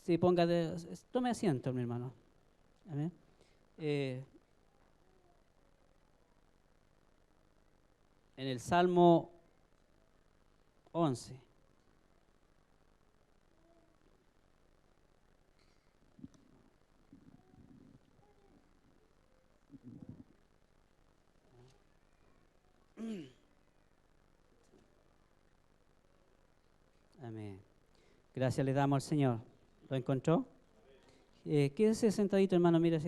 Sí, tome asiento, mi hermano. Amén. En el Salmo 11. Amén. Gracias le damos al Señor. ¿Lo encontró? Quédese sentadito, hermano. Mira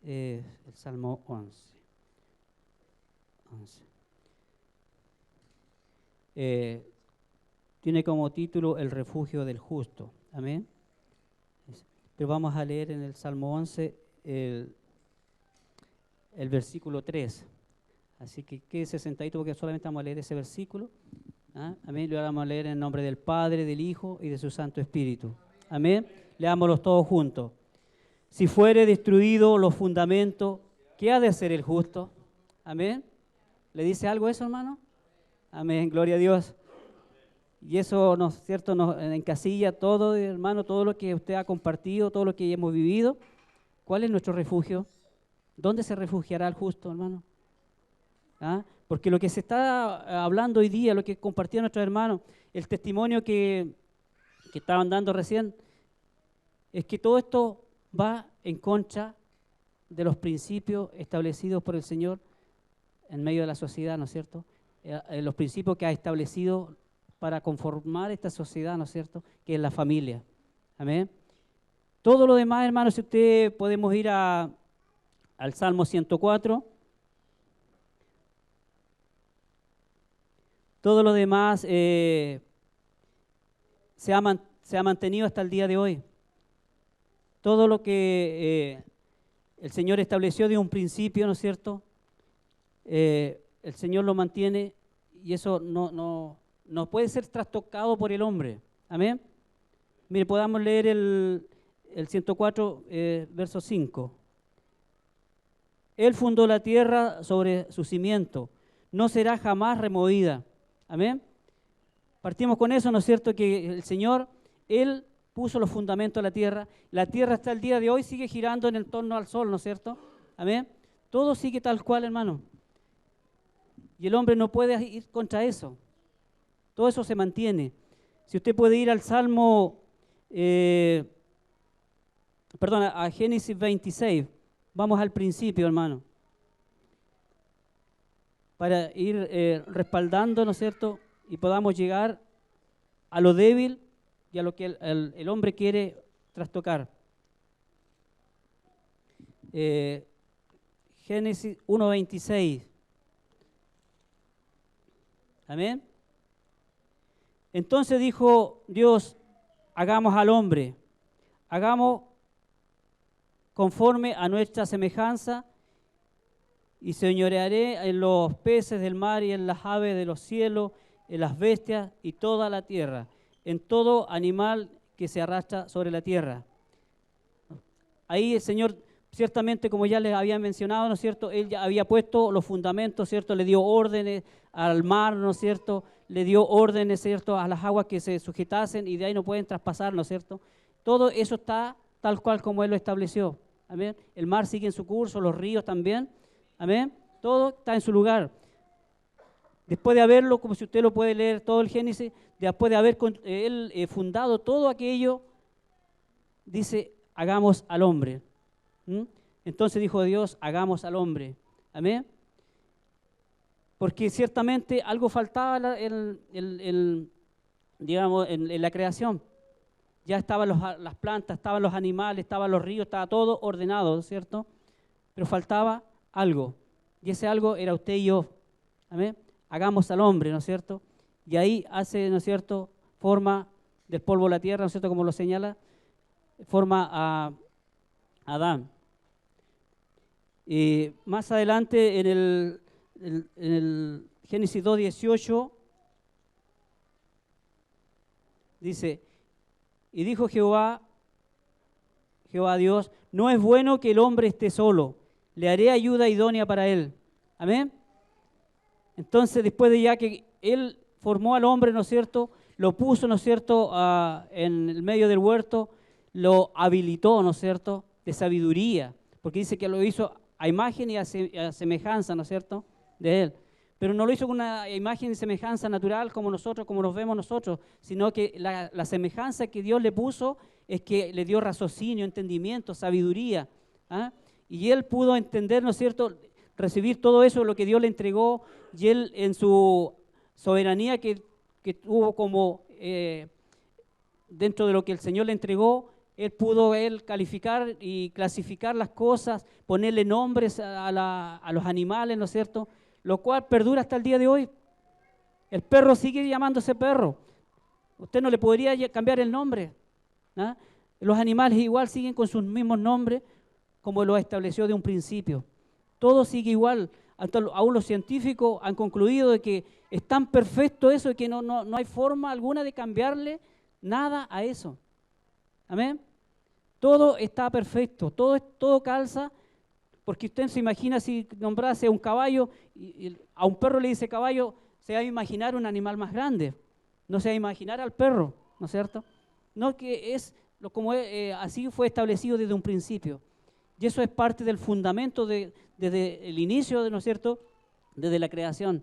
el Salmo 11. Tiene como título El refugio del justo. Amén. Pero vamos a leer en el Salmo 11 el versículo 3. Así que quédese sentadito porque solamente vamos a leer ese versículo. Amén. Lo vamos a leer en nombre del Padre, del Hijo y de su Santo Espíritu. Amén. Leámoslos todos juntos. Si fuere destruido los fundamentos, ¿qué ha de hacer el justo? Amén. ¿Le dice algo eso, hermano? Amén. Gloria a Dios. Y eso, ¿no es cierto?, nos encasilla todo, hermano, todo lo que usted ha compartido, todo lo que hemos vivido. ¿Cuál es nuestro refugio? ¿Dónde se refugiará el justo, hermano? Porque lo que se está hablando hoy día, lo que compartían nuestros hermanos, el testimonio que estaban dando recién, es que todo esto va en contra de los principios establecidos por el Señor en medio de la sociedad, ¿no es cierto? Los principios que ha establecido para conformar esta sociedad, ¿no es cierto?, que es la familia. Amén. Todo lo demás, hermanos, si usted podemos ir al Salmo 104. Todo lo demás se ha mantenido hasta el día de hoy. Todo lo que el Señor estableció de un principio, ¿no es cierto?, el Señor lo mantiene y eso no puede ser trastocado por el hombre. Amén. Mire, podamos leer el 104, verso 5. Él fundó la tierra sobre su cimiento, no será jamás removida. Amén. Partimos con eso, ¿no es cierto?, que el Señor, Él puso los fundamentos de la tierra. La tierra hasta el día de hoy sigue girando en torno al sol, ¿no es cierto? Amén. Todo sigue tal cual, hermano. Y el hombre no puede ir contra eso. Todo eso se mantiene. Si usted puede ir al Salmo, a Génesis 26, vamos al principio, hermano, para ir respaldando, ¿no es cierto?, y podamos llegar a lo débil y a lo que el hombre quiere trastocar. Génesis 1:26. Amén. Entonces dijo Dios, hagamos al hombre, hagamos conforme a nuestra semejanza, y señorearé en los peces del mar y en las aves de los cielos, en las bestias y toda la tierra, en todo animal que se arrastra sobre la tierra. Ahí el Señor, ciertamente, como ya les había mencionado, ¿no es cierto?, Él ya había puesto los fundamentos, ¿cierto?, le dio órdenes al mar, ¿no es cierto?, le dio órdenes, ¿cierto?, a las aguas que se sujetasen y de ahí no pueden traspasar, ¿no es cierto? Todo eso está tal cual como Él lo estableció. Amén. El mar sigue en su curso, los ríos también. Amén. Todo está en su lugar. Después de haberlo, como si usted lo puede leer todo el Génesis, después de haber Él fundado todo aquello, dice, hagamos al hombre. Entonces dijo Dios, hagamos al hombre. Amén. Porque ciertamente algo faltaba digamos, en la creación. Ya estaban las plantas, estaban los animales, estaban los ríos, estaba todo ordenado, ¿cierto? Pero faltaba algo. Y ese algo era usted y yo. Amén. Hagamos al hombre, ¿no es cierto? Y ahí hace, ¿no es cierto?, forma del polvo de la tierra, ¿no es cierto?, como lo señala, forma a Adán. Y más adelante en el Génesis 2:18 dice, y dijo Jehová Dios, no es bueno que el hombre esté solo, le haré ayuda idónea para él. Amén. Entonces, después de ya que Él formó al hombre, ¿no es cierto?, lo puso, ¿no es cierto?, en el medio del huerto, lo habilitó, ¿no es cierto?, de sabiduría, porque dice que lo hizo a imagen y a semejanza, ¿no es cierto?, de Él. Pero no lo hizo con una imagen y semejanza natural como nosotros, como nos vemos nosotros, sino que la semejanza que Dios le puso es que le dio raciocinio, entendimiento, sabiduría. ¿Ah? Y Él pudo entender, ¿no es cierto?, recibir todo eso, lo que Dios le entregó, y Él en su soberanía que tuvo como dentro de lo que el Señor le entregó, Él pudo calificar y clasificar las cosas, ponerle nombres a los animales, ¿no es cierto?, lo cual perdura hasta el día de hoy. El perro sigue llamándose perro. Usted no le podría cambiar el nombre. ¿Ah? Los animales igual siguen con sus mismos nombres como lo estableció de un principio. Todo sigue igual. Aún los científicos han concluido de que es tan perfecto eso que no hay forma alguna de cambiarle nada a eso. Amén. Todo está perfecto, todo calza. Porque usted se imagina si nombrase a un caballo, y a un perro le dice caballo, se va a imaginar un animal más grande, no se va a imaginar al perro, ¿no es cierto? No, que es como así fue establecido desde un principio. Y eso es parte del fundamento desde el inicio, ¿no es cierto?, desde la creación.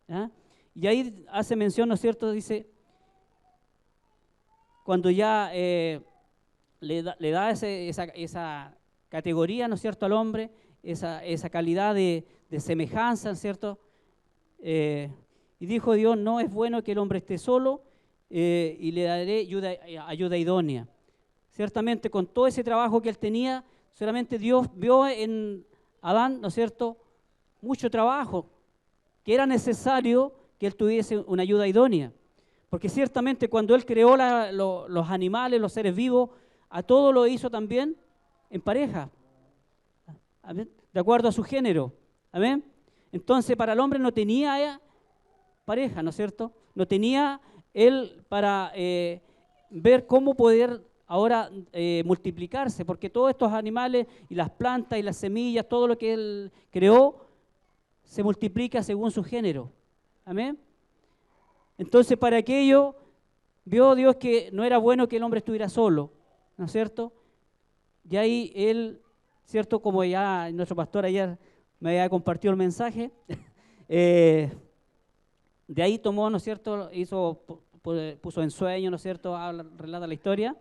¿Ah? Y ahí hace mención, ¿no es cierto?, dice, cuando ya le da esa categoría, ¿no es cierto?, al hombre, esa calidad de semejanza, ¿no es cierto? Y dijo Dios, no es bueno que el hombre esté solo y le daré ayuda idónea. Ciertamente con todo ese trabajo que él tenía, solamente Dios vio en Adán, ¿no es cierto?, mucho trabajo, que era necesario que él tuviese una ayuda idónea. Porque ciertamente cuando él creó los animales, los seres vivos, a todo lo hizo también en pareja, ¿amén?, de acuerdo a su género. ¿Amén? Entonces para el hombre no tenía pareja, ¿no es cierto? No tenía él para ver cómo poder ahora multiplicarse, porque todos estos animales y las plantas y las semillas, todo lo que él creó, se multiplica según su género. ¿Amén? Entonces para aquello vio Dios que no era bueno que el hombre estuviera solo, ¿no es cierto? Y ahí él, ¿cierto?, como ya nuestro pastor ayer me había compartido el mensaje, de ahí tomó, ¿no es cierto?, puso en sueño, ¿no es cierto?, relata la historia,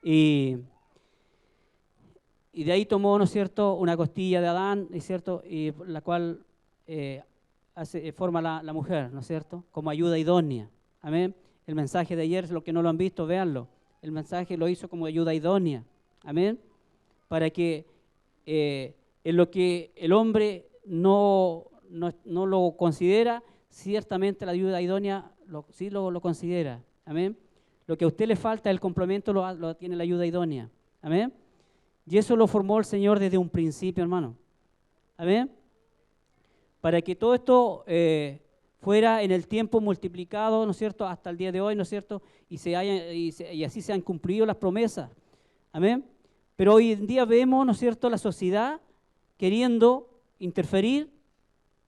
y de ahí tomó, ¿no es cierto?, una costilla de Adán, ¿no es cierto?, y la cual forma la mujer, ¿no es cierto?, como ayuda idónea. Amén. El mensaje de ayer, los que no lo han visto, véanlo. El mensaje lo hizo como ayuda idónea. Amén. Para que en lo que el hombre no lo considera, ciertamente la ayuda idónea sí lo considera. Amén. Lo que a usted le falta, el complemento lo tiene la ayuda idónea. Amén. Y eso lo formó el Señor desde un principio, hermano. Amén. Para que todo esto fuera en el tiempo multiplicado, ¿no es cierto?, hasta el día de hoy, ¿no es cierto?, y así se han cumplido las promesas. Amén. Pero hoy en día vemos, ¿no es cierto?, la sociedad queriendo interferir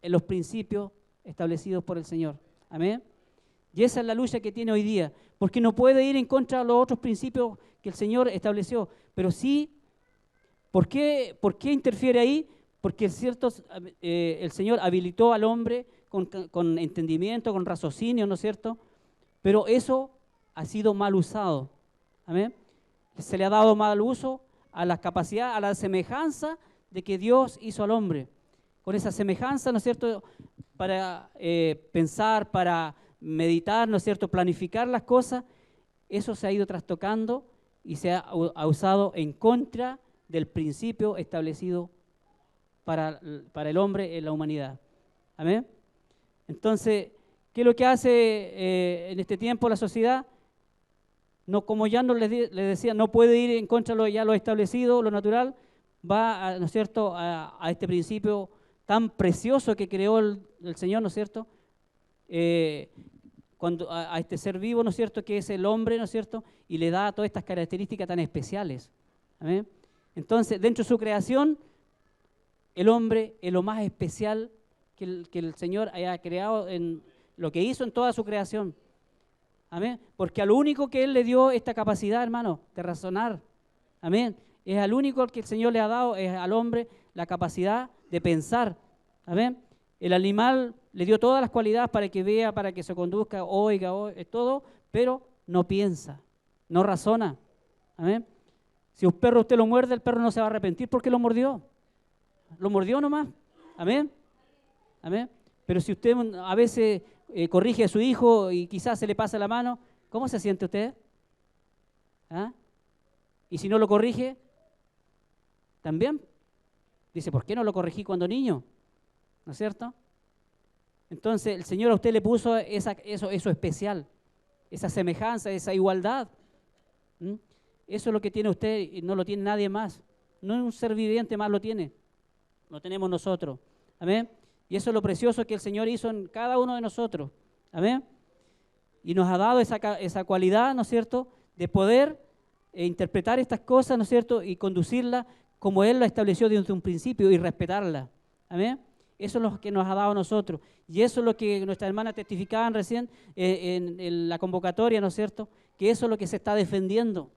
en los principios establecidos por el Señor. Amén. Y esa es la lucha que tiene hoy día, porque no puede ir en contra de los otros principios que el Señor estableció. Pero sí, ¿por qué interfiere ahí? Porque el Señor habilitó al hombre con entendimiento, con raciocinio, ¿no es cierto? Pero eso ha sido mal usado. Amén. Se le ha dado mal uso a la capacidad, a la semejanza de que Dios hizo al hombre. Con esa semejanza, ¿no es cierto?, para pensar, para meditar, ¿no es cierto?, planificar las cosas, eso se ha ido trastocando y se ha usado en contra del principio establecido para el hombre en la humanidad. Amén. Entonces, ¿qué es lo que hace en este tiempo la sociedad? No, como ya les decía, no puede ir en contra de lo establecido, lo natural, va, ¿no es cierto?, a este principio tan precioso que creó el Señor, ¿no es cierto?, a este ser vivo, ¿no es cierto?, que es el hombre, ¿no es cierto?, y le da todas estas características tan especiales. ¿Amén? Entonces, dentro de su creación, el hombre es lo más especial que el Señor haya creado en lo que hizo en toda su creación. Amén. Porque a lo único que Él le dio esta capacidad, hermano, de razonar, Amén. Es al único que el Señor le ha dado, es al hombre la capacidad de pensar. Amén. El animal le dio todas las cualidades para que vea, para que se conduzca, oiga, todo, pero no piensa, no razona. Amén. Si un perro usted lo muerde, el perro no se va a arrepentir porque lo mordió. Lo mordió nomás. Amén. Amén. Pero si usted a veces corrige a su hijo y quizás se le pasa la mano, ¿cómo se siente usted? ¿Ah? Y si no lo corrige, también. Dice, ¿por qué no lo corregí cuando niño? ¿No es cierto? Entonces el Señor a usted le puso eso especial, esa semejanza, esa igualdad. ¿Mm? Eso es lo que tiene usted y no lo tiene nadie más. No es un ser viviente más lo tiene. Lo tenemos nosotros. Amén. Y eso es lo precioso que el Señor hizo en cada uno de nosotros. Amén. Y nos ha dado esa cualidad, ¿no es cierto?, de poder interpretar estas cosas, ¿no es cierto?, y conducirlas como Él lo estableció desde un principio y respetarlas. Amén. Eso es lo que nos ha dado a nosotros. Y eso es lo que nuestras hermanas testificaban recién en la convocatoria, ¿no es cierto?, que eso es lo que se está defendiendo.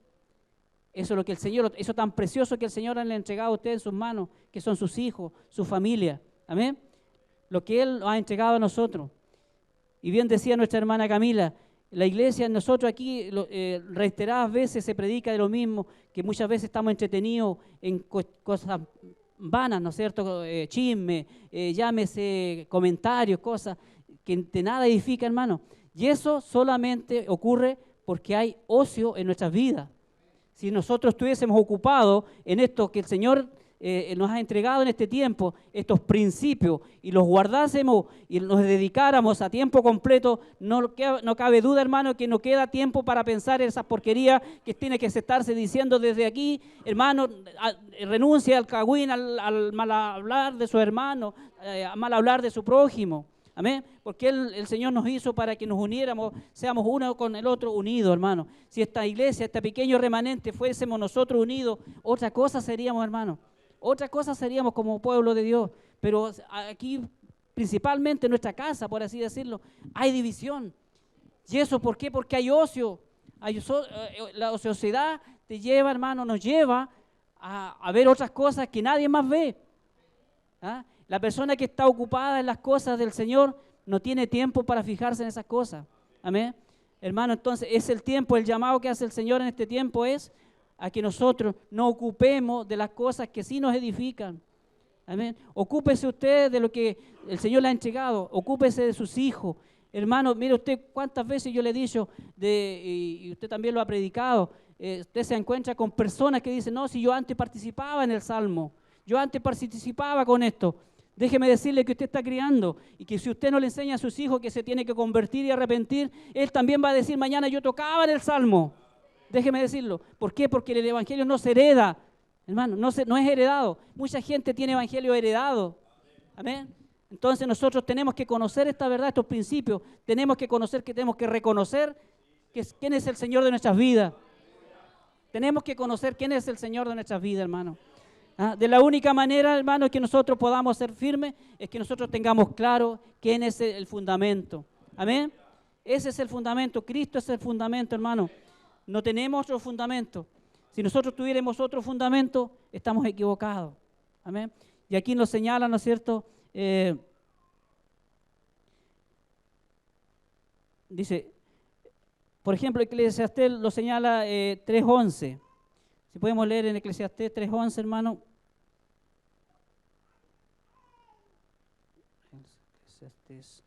Eso es lo que el Señor, eso tan precioso que el Señor le ha entregado a ustedes en sus manos, que son sus hijos, su familia. Amén. Lo que Él nos ha entregado a nosotros. Y bien decía nuestra hermana Camila, la iglesia, nosotros aquí reiteradas veces se predica de lo mismo, que muchas veces estamos entretenidos en cosas vanas, ¿no es cierto? Chisme, llámese comentarios, cosas que de nada edifican, hermano. Y eso solamente ocurre porque hay ocio en nuestras vidas. Si nosotros estuviésemos ocupados en esto que el Señor nos ha entregado en este tiempo, estos principios, y los guardásemos y nos dedicáramos a tiempo completo, no cabe duda, hermano, que no queda tiempo para pensar en esas porquerías que tiene que estarse diciendo desde aquí, hermano, renuncia al cagüín, al mal hablar de su hermano, al mal hablar de su prójimo. Amén. Porque el Señor nos hizo para que nos uniéramos, seamos uno con el otro unidos, hermano. Si esta iglesia, este pequeño remanente, fuésemos nosotros unidos, otra cosa seríamos, hermano. Otra cosa seríamos como pueblo de Dios. Pero aquí, principalmente en nuestra casa, por así decirlo, hay división. ¿Y eso por qué? Porque hay ocio. La ociosidad te lleva, hermano, nos lleva a ver otras cosas que nadie más ve. ¿Ah? La persona que está ocupada en las cosas del Señor no tiene tiempo para fijarse en esas cosas. Amén. Hermano, entonces es el tiempo, el llamado que hace el Señor en este tiempo es a que nosotros nos ocupemos de las cosas que sí nos edifican. Amén. Ocúpese usted de lo que el Señor le ha entregado, ocúpese de sus hijos. Hermano, mire usted cuántas veces yo le he dicho, y usted también lo ha predicado, usted se encuentra con personas que dicen, no, si yo antes participaba en el Salmo, yo antes participaba con esto. Déjeme decirle que usted está criando y que si usted no le enseña a sus hijos que se tiene que convertir y arrepentir, él también va a decir mañana yo tocaba en el Salmo. Déjeme decirlo. ¿Por qué? Porque el evangelio no se hereda, hermano, no es heredado. Mucha gente tiene evangelio heredado. Amén. Entonces nosotros tenemos que conocer esta verdad, estos principios. Tenemos que conocer, que tenemos que reconocer quién es el Señor de nuestras vidas. Tenemos que conocer quién es el Señor de nuestras vidas, hermano. De la única manera, hermano, que nosotros podamos ser firmes es que nosotros tengamos claro quién es el fundamento. Amén. Ese es el fundamento. Cristo es el fundamento, hermano. No tenemos otro fundamento. Si nosotros tuviéramos otro fundamento, estamos equivocados. Amén. Y aquí nos señala, ¿no es cierto? Dice, por ejemplo, Eclesiastés lo señala 3:11. Si podemos leer en Eclesiastés 3:11, hermano. Eclesiastés.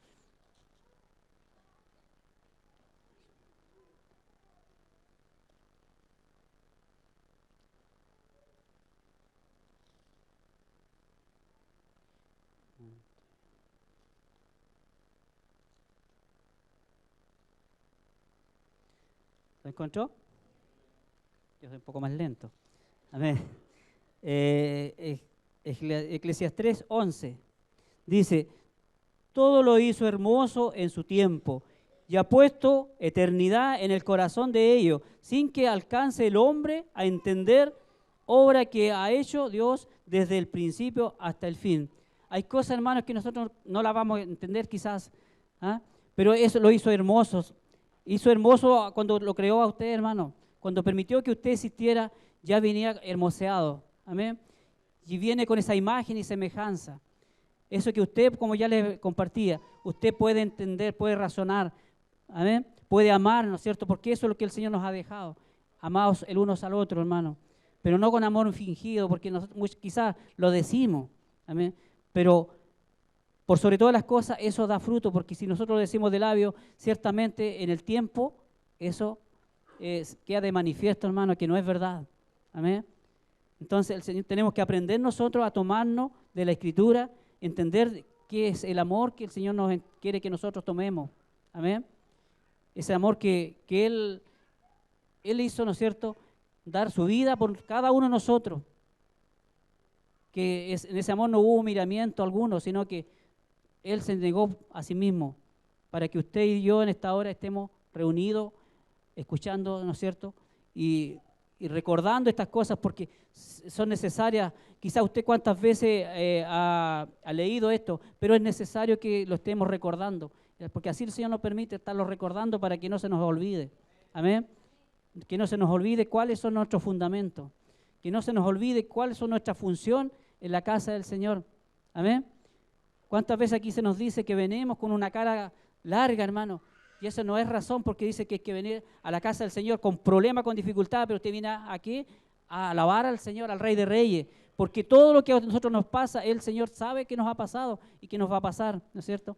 ¿Lo encontró? Yo soy un poco más lento. Amén. Eclesiastés 3:11 dice, todo lo hizo hermoso en su tiempo y ha puesto eternidad en el corazón de ellos, sin que alcance el hombre a entender obra que ha hecho Dios desde el principio hasta el fin. Hay cosas, hermanos, que nosotros no las vamos a entender quizás, pero eso lo hizo hermoso. Hizo hermoso cuando lo creó a usted, hermano. Cuando permitió que usted existiera ya venía hermoseado. Amén. Y viene con esa imagen y semejanza. Eso que usted, como ya le compartía, usted puede entender, puede razonar, amén, puede amar, ¿no es cierto? Porque eso es lo que el Señor nos ha dejado. Amados el unos al otro, hermano. Pero no con amor fingido, porque quizás lo decimos, amén. Pero por sobre todas las cosas, eso da fruto, porque si nosotros lo decimos de labio, ciertamente en el tiempo, eso queda de manifiesto, hermano, que no es verdad. Amén. Entonces, el Señor, tenemos que aprender nosotros a tomarnos de la Escritura, entender qué es el amor que el Señor nos quiere que nosotros tomemos. Amén. Ese amor que Él hizo, ¿no es cierto?, dar su vida por cada uno de nosotros. Que en ese amor no hubo miramiento alguno, sino que Él se negó a sí mismo para que usted y yo en esta hora estemos reunidos, escuchando, ¿no es cierto?, y recordando estas cosas porque son necesarias. Quizá usted cuántas veces ha leído esto, pero es necesario que lo estemos recordando, porque así el Señor nos permite estarlo recordando para que no se nos olvide. Amén. Que no se nos olvide cuáles son nuestros fundamentos, que no se nos olvide cuáles son nuestra función en la casa del Señor. Amén. ¿Cuántas veces aquí se nos dice que venimos con una cara larga, hermano? Y eso no es razón, porque dice que hay que venir a la casa del Señor con problemas, con dificultad, pero usted viene aquí a alabar al Señor, al Rey de Reyes, porque todo lo que a nosotros nos pasa, el Señor sabe que nos ha pasado y que nos va a pasar, ¿no es cierto?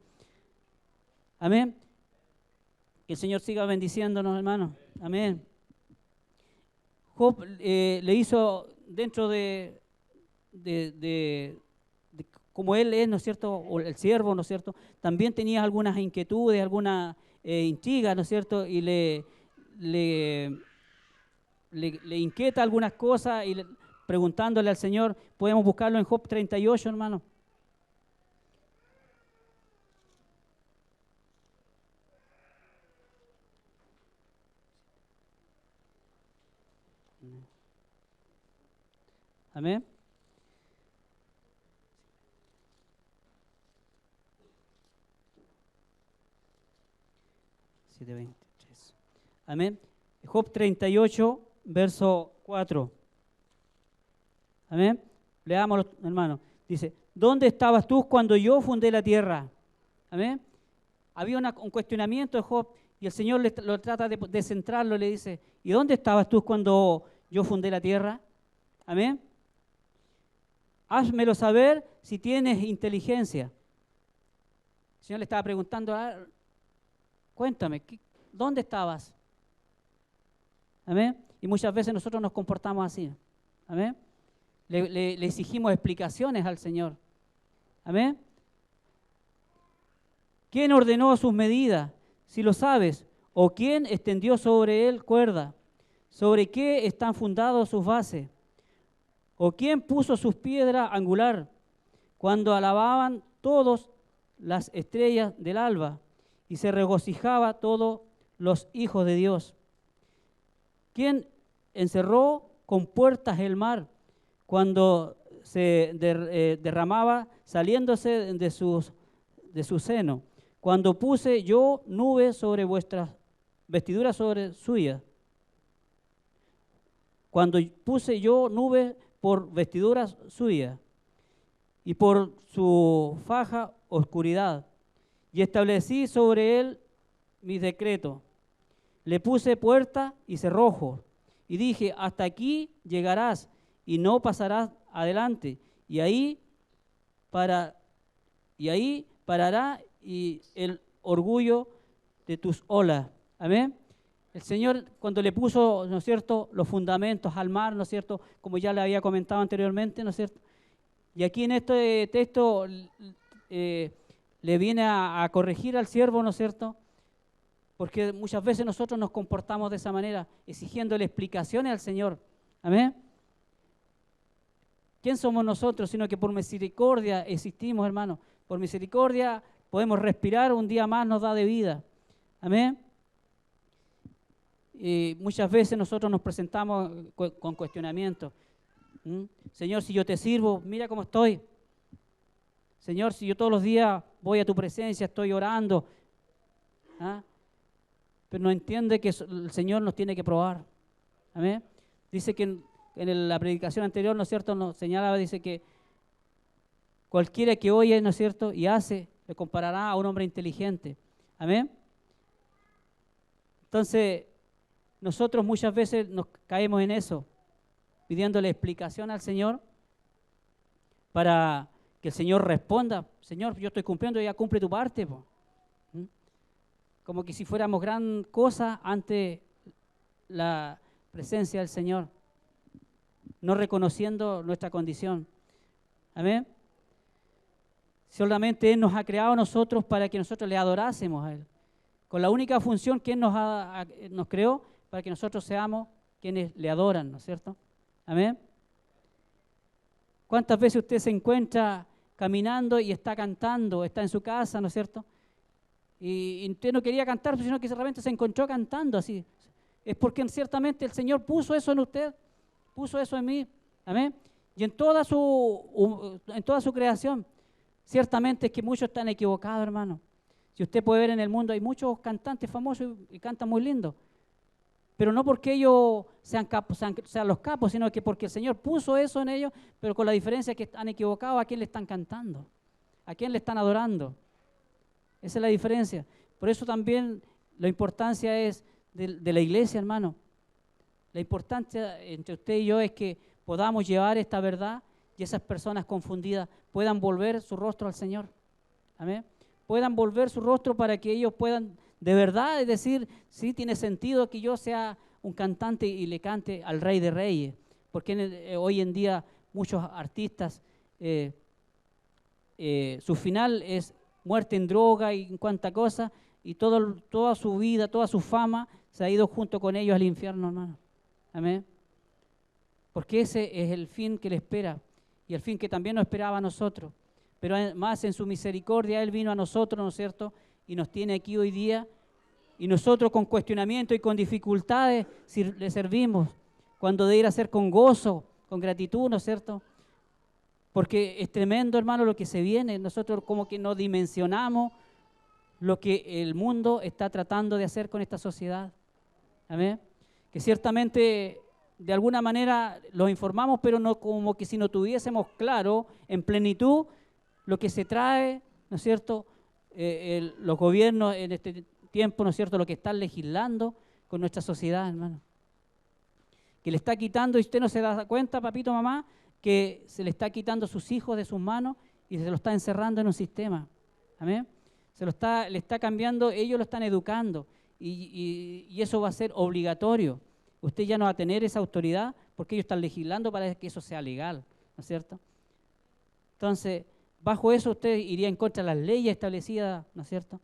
Amén. Que el Señor siga bendiciéndonos, hermano. Amén. Job le hizo dentro de como él es, ¿no es cierto?, o el siervo, ¿no es cierto?, también tenía algunas inquietudes, algunas intrigas, ¿no es cierto?, y le inquieta algunas cosas y preguntándole al Señor. Podemos buscarlo en Job 38, hermano. Amén. Amén. Job 38, verso 4. Amén. Leámoslo, hermano. Dice, ¿dónde estabas tú cuando yo fundé la tierra? Amén. Había un cuestionamiento de Job y el Señor lo trata de centrarlo, le dice, ¿y dónde estabas tú cuando yo fundé la tierra? Amén. Házmelo saber si tienes inteligencia. El Señor le estaba preguntando, cuéntame, ¿dónde estabas? Amén. Y muchas veces nosotros nos comportamos así. Amén. Le exigimos explicaciones al Señor. Amén. ¿Quién ordenó sus medidas? Si lo sabes. ¿O quién extendió sobre él cuerda? ¿Sobre qué están fundados sus bases? ¿O quién puso sus piedras angular? Cuando alababan todos las estrellas del alba y se regocijaba todos los hijos de Dios. ¿Quién encerró con puertas el mar cuando se derramaba saliéndose de su seno? Cuando puse yo nubes sobre vuestras vestiduras sobre suyas. Cuando puse yo nubes por vestiduras suyas y por su faja oscuridad. Y establecí sobre él mis decretos. Le puse puerta y cerrojo. Y dije, hasta aquí llegarás y no pasarás adelante. Y ahí parará y el orgullo de tus olas. Amén. El Señor, cuando le puso, ¿no es cierto?, los fundamentos al mar, ¿no es cierto?, como ya le había comentado anteriormente, ¿no es cierto? Y aquí en este texto le viene a corregir al siervo, ¿no es cierto?, porque muchas veces nosotros nos comportamos de esa manera, exigiéndole explicaciones al Señor. Amén. ¿Quién somos nosotros? Sino que por misericordia existimos, hermano. Por misericordia podemos respirar, un día más nos da de vida. Amén. Y muchas veces nosotros nos presentamos con cuestionamientos. Señor, si yo te sirvo, mira cómo estoy. Señor, si yo todos los días voy a tu presencia, estoy orando. Pero no entiende que el Señor nos tiene que probar. Amén. Dice que la predicación anterior, ¿no es cierto?, nos señalaba, dice que cualquiera que oye, ¿no es cierto?, y hace, le comparará a un hombre inteligente. Amén. Entonces, nosotros muchas veces nos caemos en eso, pidiéndole explicación al Señor para que el Señor responda. Señor, yo estoy cumpliendo, ya cumple tu parte. ¿Mm? Como que si fuéramos gran cosa ante la presencia del Señor, no reconociendo nuestra condición. Amén. Solamente Él nos ha creado a nosotros para que nosotros le adorásemos a Él, con la única función que Él nos creó, para que nosotros seamos quienes le adoran, ¿no es cierto? Amén. ¿Cuántas veces usted se encuentra caminando y está cantando, está en su casa, ¿no es cierto? Y usted no quería cantar, sino que de repente se encontró cantando así. Es porque ciertamente el Señor puso eso en usted, puso eso en mí. Amén. Y en toda su creación. Ciertamente es que muchos están equivocados, hermano. Si usted puede ver en el mundo, hay muchos cantantes famosos y cantan muy lindo. Pero no porque ellos sean los capos, sino que porque el Señor puso eso en ellos, pero con la diferencia que están equivocados a quién le están cantando, a quién le están adorando. Esa es la diferencia. Por eso también la importancia es de la iglesia, hermano. La importancia entre usted y yo es que podamos llevar esta verdad y esas personas confundidas puedan volver su rostro al Señor. Amén. Puedan volver su rostro para que ellos puedan de verdad decir, sí, tiene sentido que yo sea un cantante y le cante al Rey de Reyes. Porque hoy en día muchos artistas, su final es muerte en droga y en cuanta cosa, y toda su vida, toda su fama se ha ido junto con ellos al infierno, hermano. Amén. Porque ese es el fin que le espera y el fin que también nos esperaba a nosotros. Pero más en su misericordia Él vino a nosotros, ¿no es cierto?, y nos tiene aquí hoy día, y nosotros con cuestionamiento y con dificultades le servimos, cuando de ir a ser con gozo, con gratitud, ¿no es cierto? Porque es tremendo, hermano, lo que se viene. Nosotros como que no dimensionamos lo que el mundo está tratando de hacer con esta sociedad. Amén. Que ciertamente de alguna manera los informamos, pero no como que si no tuviésemos claro en plenitud lo que se trae, ¿no es cierto?, los gobiernos en este tiempo, ¿no es cierto?, lo que están legislando con nuestra sociedad, hermano. Que le está quitando, y usted no se da cuenta, papito, mamá, que se le está quitando sus hijos de sus manos y se lo está encerrando en un sistema. Amén. Le está cambiando, ellos lo están educando y eso va a ser obligatorio. Usted ya no va a tener esa autoridad porque ellos están legislando para que eso sea legal, ¿no es cierto? Entonces, bajo eso usted iría en contra de las leyes establecidas, ¿no es cierto?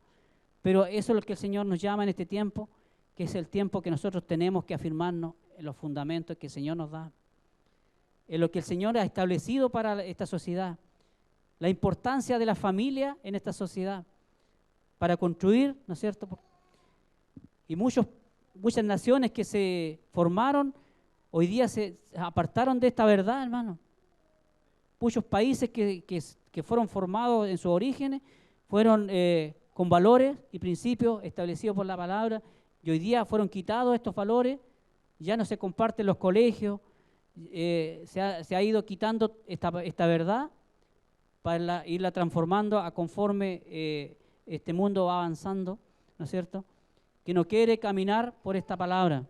Pero eso es lo que el Señor nos llama en este tiempo, que es el tiempo que nosotros tenemos que afirmarnos en los fundamentos que el Señor nos da, en lo que el Señor ha establecido para esta sociedad, la importancia de la familia en esta sociedad, para construir, ¿no es cierto? Y muchas naciones que se formaron, hoy día se apartaron de esta verdad, hermano. Muchos países que fueron formados en sus orígenes, fueron con valores y principios establecidos por la palabra, y hoy día fueron quitados estos valores, ya no se comparten los colegios, se ha ido quitando esta verdad para irla transformando a conforme este mundo va avanzando, ¿no es cierto?, que no quiere caminar por esta palabra,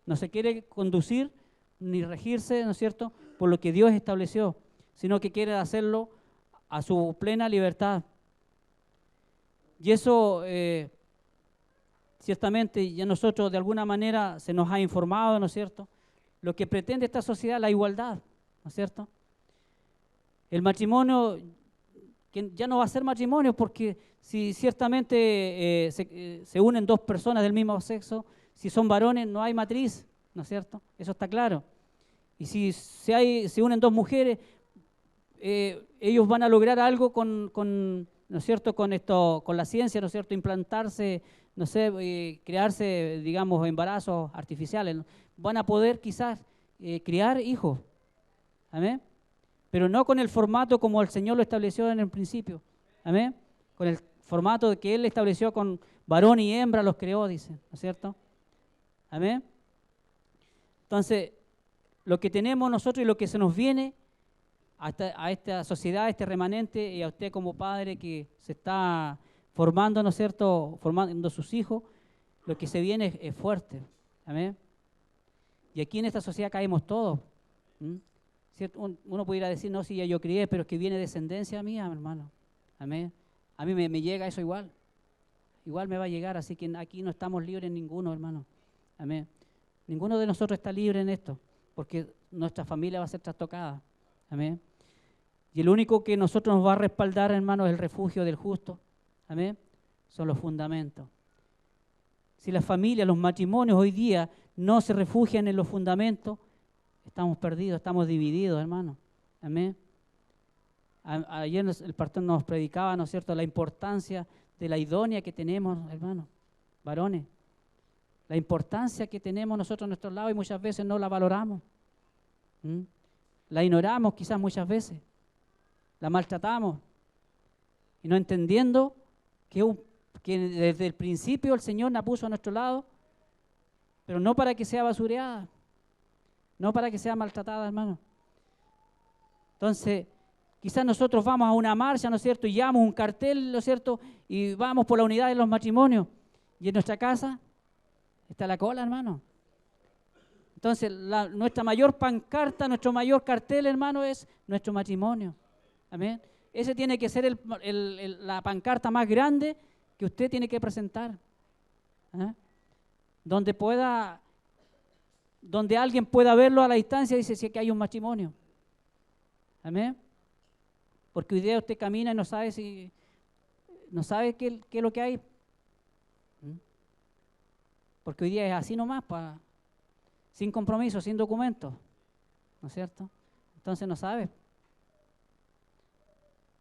no se quiere conducir ni regirse, ¿no es cierto?, por lo que Dios estableció, sino que quiere hacerlo a su plena libertad. Y eso, ciertamente, ya nosotros de alguna manera se nos ha informado, ¿no es cierto?, lo que pretende esta sociedad, la igualdad, ¿no es cierto? El matrimonio, que ya no va a ser matrimonio, porque si ciertamente se unen dos personas del mismo sexo, si son varones no hay matriz, ¿no es cierto? Eso está claro. Y si se unen dos mujeres, ellos van a lograr algo con ¿no es cierto?, con la ciencia, ¿no es cierto?, implantarse, no sé, crearse, digamos, embarazos artificiales, ¿no? Van a poder quizás criar hijos, ¿amén? Pero no con el formato como el Señor lo estableció en el principio, ¿amén? Con el formato que Él estableció con varón y hembra los creó, dice, ¿no es cierto? ¿Amén? Entonces, lo que tenemos nosotros y lo que se nos viene a esta sociedad, a este remanente, y a usted como padre que se está formando, ¿no es cierto?, formando sus hijos, lo que se viene es fuerte. Amén. Y aquí en esta sociedad caemos todos. ¿Cierto? Uno pudiera decir, no, si ya yo crié, pero es que viene descendencia mía, hermano. Amén. A mí me llega eso igual. Igual me va a llegar, así que aquí no estamos libres ninguno, hermano. Amén. Ninguno de nosotros está libre en esto, porque nuestra familia va a ser trastocada. Amén. Y el único que nosotros nos va a respaldar, hermano, es el refugio del justo. Amén. Son los fundamentos. Si las familias, los matrimonios hoy día no se refugian en los fundamentos, estamos perdidos, estamos divididos, hermano. Amén. Ayer el pastor nos predicaba, ¿no es cierto?, la importancia de la idónea que tenemos, hermano, varones. La importancia que tenemos nosotros a nuestro lado y muchas veces no la valoramos. La ignoramos quizás muchas veces. La maltratamos. Y no entendiendo que desde el principio el Señor la puso a nuestro lado, pero no para que sea basureada, no para que sea maltratada, hermano. Entonces, quizás nosotros vamos a una marcha, ¿no es cierto?, y llevamos un cartel, ¿no es cierto?, y vamos por la unidad de los matrimonios, y en nuestra casa está la cola, hermano. Entonces, nuestra mayor pancarta, nuestro mayor cartel, hermano, es nuestro matrimonio. Amén. Ese tiene que ser la pancarta más grande que usted tiene que presentar. Donde alguien pueda verlo a la distancia y dice si es que hay un matrimonio. Amén. Porque hoy día usted camina y no sabe qué es lo que hay. Porque hoy día es así nomás, sin compromiso, sin documentos, ¿no es cierto? Entonces no sabe.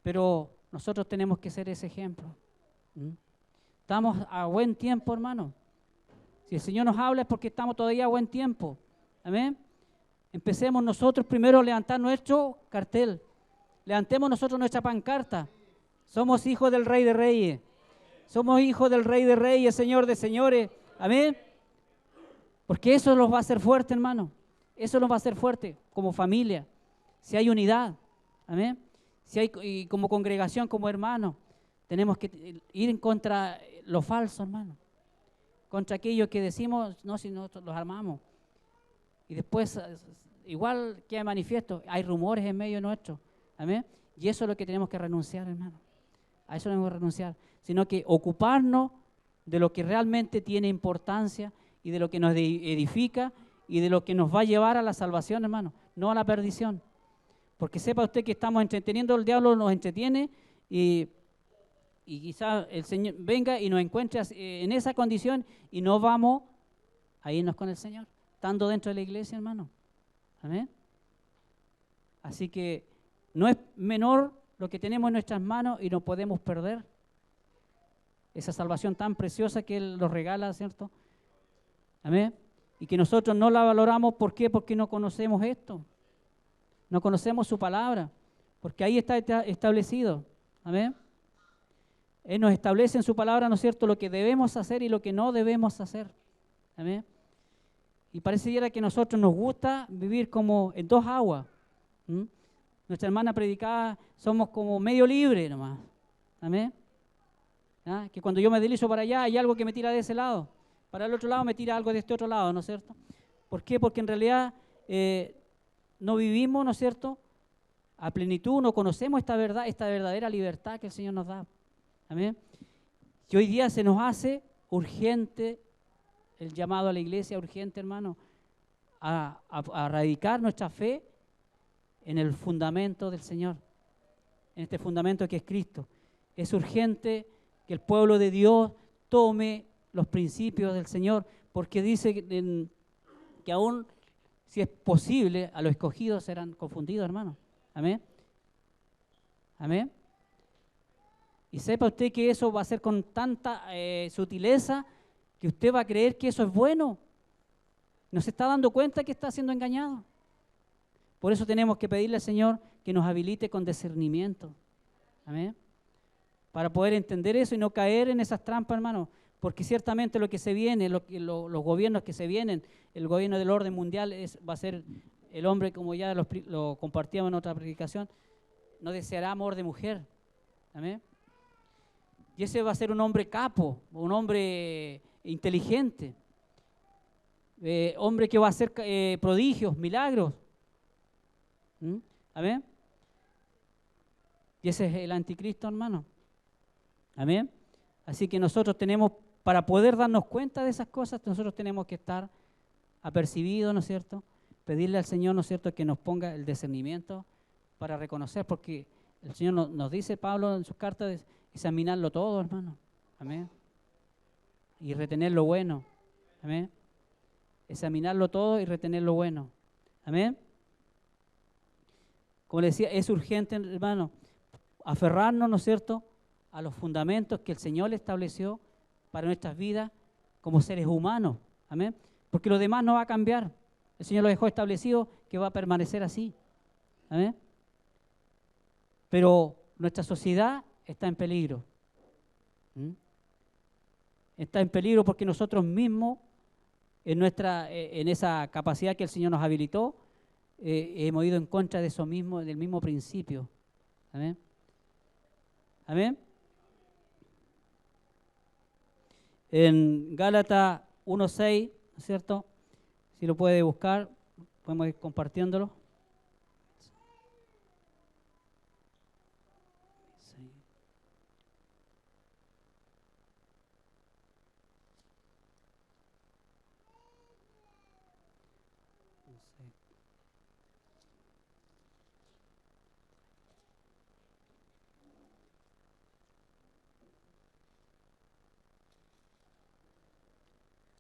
Pero nosotros tenemos que ser ese ejemplo. Estamos a buen tiempo, hermano. Si el Señor nos habla es porque estamos todavía a buen tiempo. Amén. Empecemos nosotros primero a levantar nuestro cartel. Levantemos nosotros nuestra pancarta. Somos hijos del Rey de Reyes. Somos hijos del Rey de Reyes, Señor de señores. Amén. Porque eso los va a hacer fuerte, hermano. Eso nos va a hacer fuerte como familia. Si hay unidad. Amén. Si hay, y como congregación, como hermanos, tenemos que ir en contra lo falso, hermano. Contra aquellos que decimos, no, si nosotros los armamos. Y después, igual que hay manifiesto, hay rumores en medio nuestro. Amén. Y eso es lo que tenemos que renunciar, hermano. A eso tenemos que renunciar. Sino que ocuparnos de lo que realmente tiene importancia y de lo que nos edifica y de lo que nos va a llevar a la salvación, hermano, no a la perdición. Porque sepa usted que estamos entreteniendo, el diablo nos entretiene y quizás el Señor venga y nos encuentre en esa condición y no vamos a irnos con el Señor, estando dentro de la iglesia, hermano. Amén. Así que no es menor lo que tenemos en nuestras manos y no podemos perder esa salvación tan preciosa que Él nos regala, ¿cierto? Amén. Y que nosotros no la valoramos, ¿por qué? Porque no conocemos esto. No conocemos su palabra, porque ahí está establecido. Amén. Él nos establece en su palabra, ¿no es cierto?, lo que debemos hacer y lo que no debemos hacer. Amén. Y pareciera que a nosotros nos gusta vivir como en dos aguas. Nuestra hermana predicaba, somos como medio libre nomás. Amén. ¿Ah? Que cuando yo me deslizo para allá hay algo que me tira de ese lado. Para el otro lado me tira algo de este otro lado, ¿no es cierto? ¿Por qué? Porque en realidad no vivimos, ¿no es cierto?, a plenitud, no conocemos esta verdad, esta verdadera libertad que el Señor nos da. Amén. Que hoy día se nos hace urgente el llamado a la iglesia, urgente, hermano, a radicar nuestra fe en el fundamento del Señor, en este fundamento que es Cristo. Es urgente que el pueblo de Dios tome los principios del Señor, porque dice que aún, si es posible, a los escogidos serán confundidos, hermano. Amén. Amén. Y sepa usted que eso va a ser con tanta sutileza que usted va a creer que eso es bueno. No se está dando cuenta que está siendo engañado. Por eso tenemos que pedirle al Señor que nos habilite con discernimiento. Amén. Para poder entender eso y no caer en esas trampas, hermano. Porque ciertamente lo que se viene, los gobiernos que se vienen, el gobierno del orden mundial va a ser el hombre, como ya lo compartíamos en otra predicación, no deseará amor de mujer. Amén. Y ese va a ser un hombre capo, un hombre inteligente, hombre que va a hacer prodigios, milagros. ¿Mm? Amén. Y ese es el anticristo, hermano. Amén. Así que nosotros tenemos, para poder darnos cuenta de esas cosas, nosotros tenemos que estar apercibidos, ¿no es cierto? Pedirle al Señor, ¿no es cierto?, que nos ponga el discernimiento para reconocer, porque el Señor nos dice, Pablo en sus cartas, examinarlo todo, hermano. Amén. Y retener lo bueno. Amén. Examinarlo todo y retener lo bueno. Amén. Como le decía, es urgente, hermano, aferrarnos, ¿no es cierto?, a los fundamentos que el Señor estableció para nuestras vidas como seres humanos. Amén. Porque lo demás no va a cambiar. El Señor lo dejó establecido que va a permanecer así. Amén. Pero nuestra sociedad está en peligro. Está en peligro porque nosotros mismos, en esa capacidad que el Señor nos habilitó, hemos ido en contra de eso mismo, del mismo principio. Amén. Amén. En Gálatas 1:6, ¿no es cierto? Si lo puede buscar, podemos ir compartiéndolo.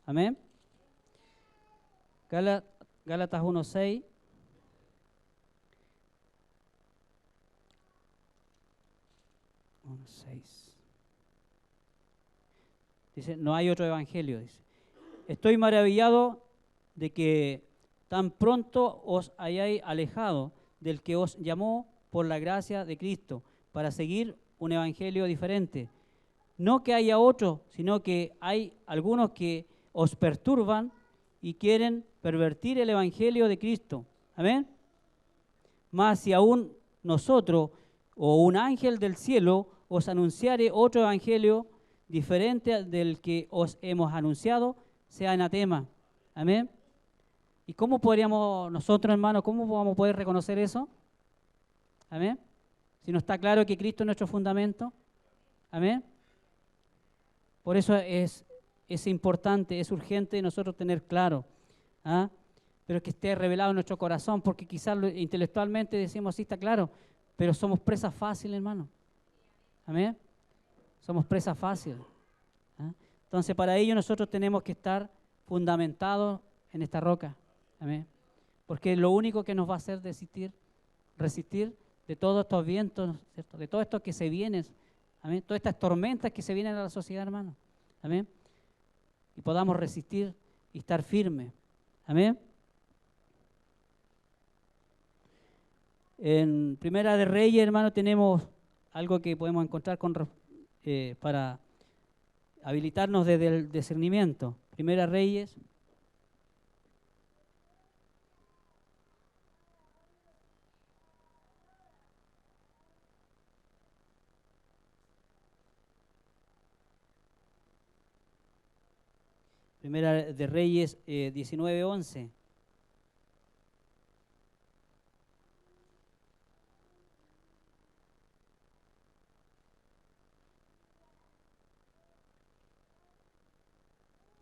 Amén. Gálatas 1:6. Dice, no hay otro evangelio, dice. Estoy maravillado de que tan pronto os hayáis alejado del que os llamó por la gracia de Cristo para seguir un evangelio diferente. No que haya otro, sino que hay algunos que os perturban y quieren pervertir el evangelio de Cristo. Amén. Mas si aún nosotros o un ángel del cielo os anunciare otro evangelio diferente del que os hemos anunciado, sea anatema. Amén. ¿Y cómo podríamos nosotros, hermanos, cómo vamos a poder reconocer eso? Amén. Si no está claro que Cristo es nuestro fundamento. Amén. Por eso es importante, es urgente nosotros tener claro, pero que esté revelado en nuestro corazón, porque quizás intelectualmente decimos, sí, está claro, pero somos presas fáciles, hermano. Amén. Somos presas fáciles. Entonces, para ello nosotros tenemos que estar fundamentados en esta roca. Amén. Porque es lo único que nos va a hacer resistir de todos estos vientos, ¿cierto?, de todo esto que se viene. Amén. Todas estas tormentas que se vienen a la sociedad, hermano. Amén. Y podamos resistir y estar firmes. Amén. En Primera de Reyes, hermano, tenemos algo que podemos encontrar para habilitarnos desde el discernimiento. Primera Reyes. Primera de Reyes 19:11.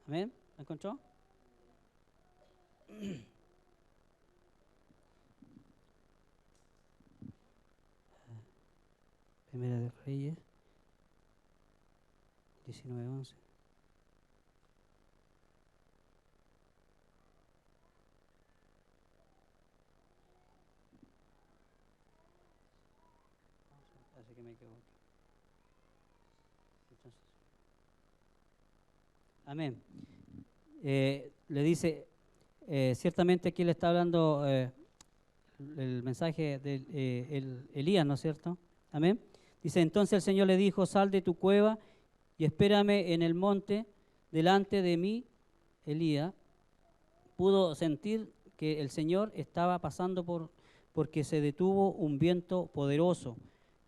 Amén. ¿Lo encontró? Primera de Reyes 19:11. Parece que me equivoqué. Entonces, amén. Le dice, ciertamente aquí le está hablando el mensaje de Elías, ¿no es cierto? Amén. Dice, entonces el Señor le dijo, sal de tu cueva y espérame en el monte delante de mí. Elías pudo sentir que el Señor estaba pasando porque se detuvo un viento poderoso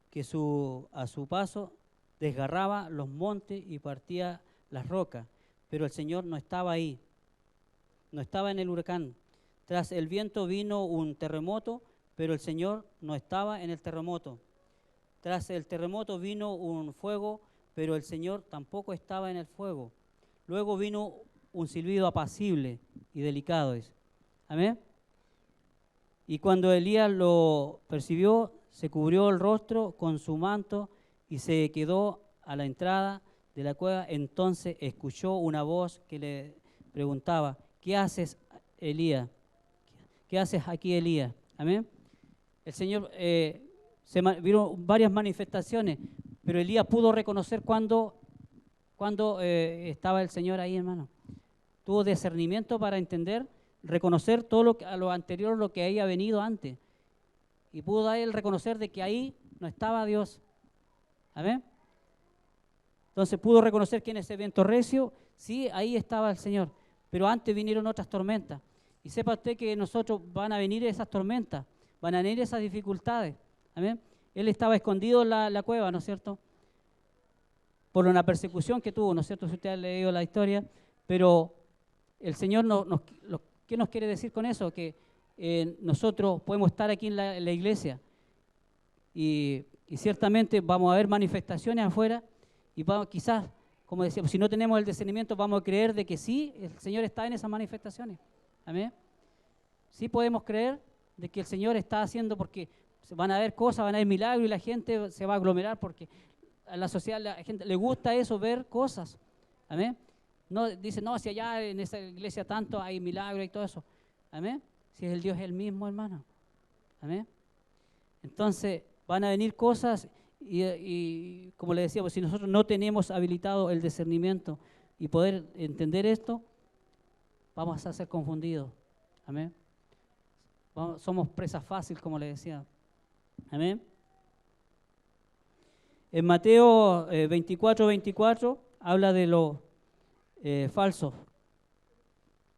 que a su paso desgarraba los montes y partía las rocas, pero el Señor no estaba ahí, no estaba en el huracán. Tras el viento vino un terremoto, pero el Señor no estaba en el terremoto. Tras el terremoto vino un fuego, pero el Señor tampoco estaba en el fuego. Luego vino un silbido apacible y delicado. Amén. Y cuando Elías lo percibió, se cubrió el rostro con su manto y se quedó a la entrada de la cueva. Entonces escuchó una voz que le preguntaba: ¿qué haces, Elías? ¿Qué haces aquí, Elías? Amén. El Señor, vieron varias manifestaciones, pero Elías pudo reconocer cuando estaba el Señor ahí, hermano. Tuvo discernimiento para entender, reconocer todo a lo anterior, lo que había venido antes. Y pudo él reconocer de que ahí no estaba Dios. Amén. Entonces pudo reconocer que en ese viento recio, sí, ahí estaba el Señor. Pero antes vinieron otras tormentas. Y sepa usted que nosotros van a venir esas tormentas, van a venir esas dificultades. Amén. Él estaba escondido en la cueva, ¿no es cierto? Por una persecución que tuvo, ¿no es cierto? Si usted ha leído la historia. Pero el Señor, ¿qué nos quiere decir con eso? Que nosotros podemos estar aquí en la iglesia y ciertamente vamos a ver manifestaciones afuera y quizás, como decíamos, si no tenemos el discernimiento, vamos a creer de que sí, el Señor está en esas manifestaciones. Amén. Sí podemos creer de que el Señor está haciendo, porque van a haber cosas, van a haber milagros y la gente se va a aglomerar porque a la sociedad, a la gente le gusta eso, ver cosas. Amén. No dice, no, si allá en esa iglesia tanto hay milagros y todo eso. Amén. Si el Dios es el mismo, hermano. Amén. Entonces van a venir cosas y como le decía, pues, si nosotros no tenemos habilitado el discernimiento y poder entender esto, vamos a ser confundidos. Amén. Somos presas fáciles, como le decía. Amén. En Mateo 24 habla de los falsos.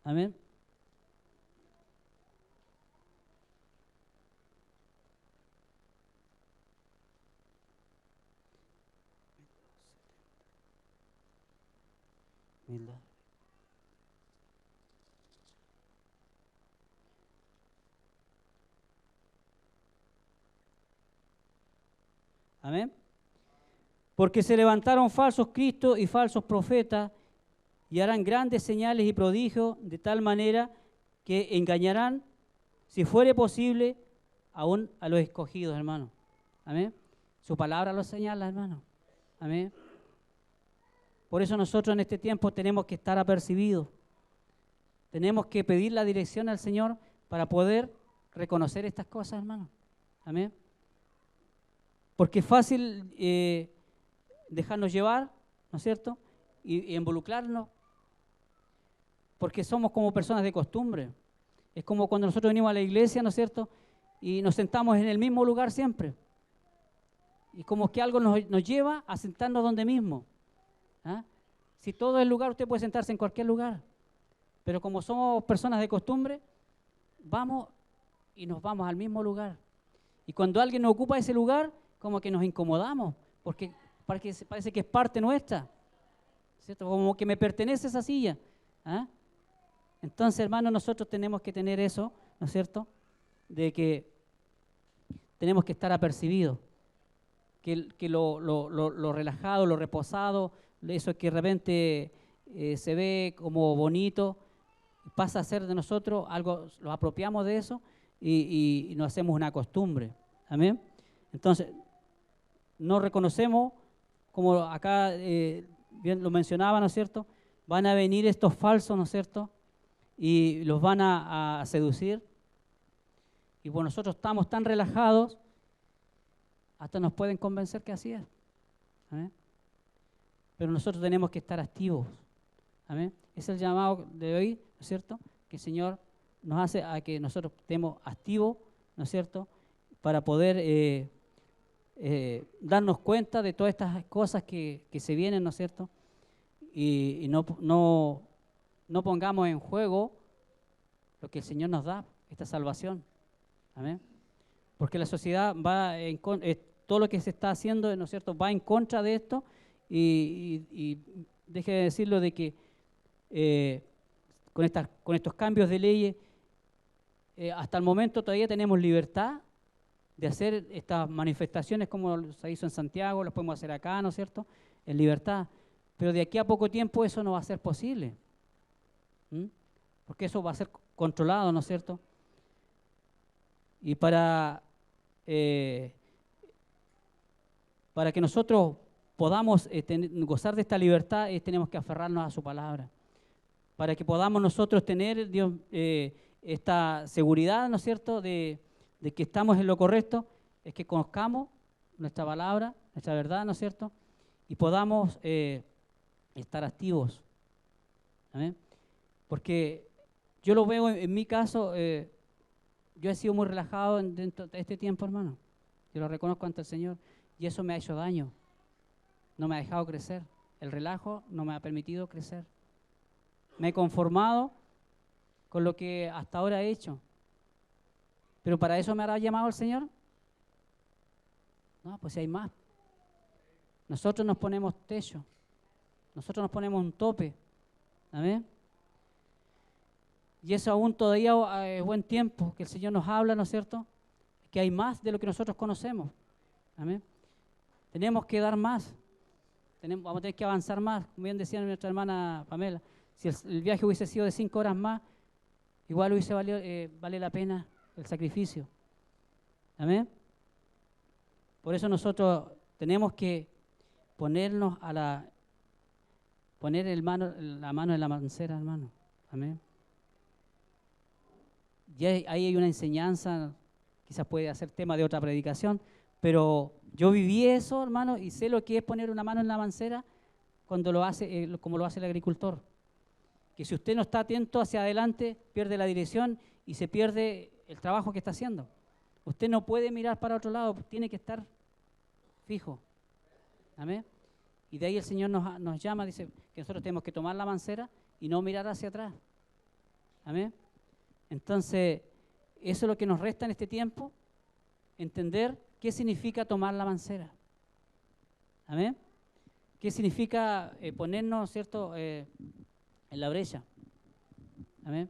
Amén. Amén. Porque se levantaron falsos cristos y falsos profetas y harán grandes señales y prodigios de tal manera que engañarán, si fuere posible, aún a los escogidos, hermano. Amén. Su palabra lo señala, hermano. Amén. Por eso nosotros en este tiempo tenemos que estar apercibidos. Tenemos que pedir la dirección al Señor para poder reconocer estas cosas, hermano. Amén. Porque es fácil dejarnos llevar, ¿no es cierto? Y involucrarnos. Porque somos como personas de costumbre. Es como cuando nosotros venimos a la iglesia, ¿no es cierto? Y nos sentamos en el mismo lugar siempre. Y como que algo nos lleva a sentarnos donde mismo. ¿Ah? Si todo es lugar, usted puede sentarse en cualquier lugar. Pero como somos personas de costumbre, vamos y nos vamos al mismo lugar. Y cuando alguien nos ocupa ese lugar, como que nos incomodamos, porque parece que es parte nuestra, ¿cierto? Como que me pertenece esa silla. ¿Ah? Entonces, hermanos, nosotros tenemos que tener eso, ¿no es cierto? De que tenemos que estar apercibidos, que lo relajado, lo reposado, eso que de repente se ve como bonito, pasa a ser de nosotros algo, lo apropiamos de eso y nos hacemos una costumbre. Amén. Entonces, no reconocemos, como acá bien lo mencionaba, ¿no es cierto? Van a venir estos falsos, ¿no es cierto? Y los van a seducir. Y pues nosotros estamos tan relajados, hasta nos pueden convencer que así es. ¿Amén? Pero nosotros tenemos que estar activos. ¿Amén? Es el llamado de hoy, ¿no es cierto? Que el Señor nos hace a que nosotros estemos activos, ¿no es cierto? Para poder darnos cuenta de todas estas cosas que se vienen, ¿no es cierto? Y no pongamos en juego lo que el Señor nos da, esta salvación. Amén. Porque la sociedad va todo lo que se está haciendo, ¿no es cierto?, va en contra de esto y deje de decirlo de que con estos cambios de leyes, hasta el momento todavía tenemos libertad de hacer estas manifestaciones como se hizo en Santiago, las podemos hacer acá, ¿no es cierto?, en libertad. Pero de aquí a poco tiempo eso no va a ser posible. Porque eso va a ser controlado, ¿no es cierto? Y para que nosotros podamos gozar de esta libertad, tenemos que aferrarnos a su palabra. Para que podamos nosotros tener, Dios, esta seguridad, ¿no es cierto?, de que estamos en lo correcto, es que conozcamos nuestra palabra, nuestra verdad, ¿no es cierto?, y podamos estar activos. ¿Amén? Porque yo lo veo en mi caso, yo he sido muy relajado dentro de este tiempo, hermano. Yo lo reconozco ante el Señor y eso me ha hecho daño. No me ha dejado crecer. El relajo no me ha permitido crecer. Me he conformado con lo que hasta ahora he hecho. ¿Pero para eso me habrá llamado el Señor? No, pues si hay más. Nosotros nos ponemos techo. Nosotros nos ponemos un tope. ¿Amén? Y eso aún todavía es buen tiempo que el Señor nos habla, ¿no es cierto?, que hay más de lo que nosotros conocemos. Amén. Tenemos que dar más. Vamos a tener que avanzar más. Como bien decía nuestra hermana Pamela, si el viaje hubiese sido de 5 horas más, igual hubiese vale la pena el sacrificio. Amén. Por eso nosotros tenemos que ponernos poner la mano en la mancera, hermano. Amén. Y ahí hay una enseñanza, quizás puede hacer tema de otra predicación, pero yo viví eso, hermano, y sé lo que es poner una mano en la mancera cuando lo hace, como lo hace el agricultor. Que si usted no está atento hacia adelante, pierde la dirección y se pierde el trabajo que está haciendo. Usted no puede mirar para otro lado, tiene que estar fijo. Amén. Y de ahí el Señor nos llama, dice que nosotros tenemos que tomar la mancera y no mirar hacia atrás. Amén. Entonces, eso es lo que nos resta en este tiempo, entender qué significa tomar la mancera. Amén. ¿Qué significa ponernos, ¿cierto?, en la brecha? Amén.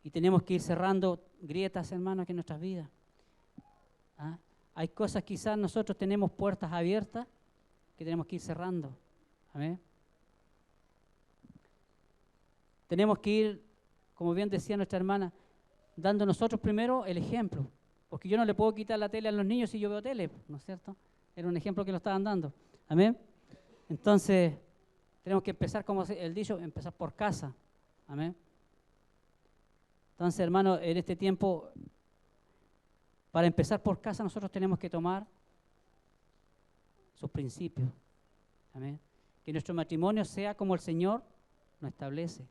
Y tenemos que ir cerrando grietas, hermanos, aquí en nuestras vidas. ¿Ah? Hay cosas, quizás nosotros tenemos puertas abiertas que tenemos que ir cerrando. Amén. Tenemos que ir, como bien decía nuestra hermana, dando nosotros primero el ejemplo. Porque yo no le puedo quitar la tele a los niños si yo veo tele, ¿no es cierto? Era un ejemplo que lo estaban dando. Amén. Entonces, tenemos que empezar, como el dicho, empezar por casa. Amén. Entonces, hermano, en este tiempo, para empezar por casa, nosotros tenemos que tomar sus principios. Amén. Que nuestro matrimonio sea como el Señor nos establece.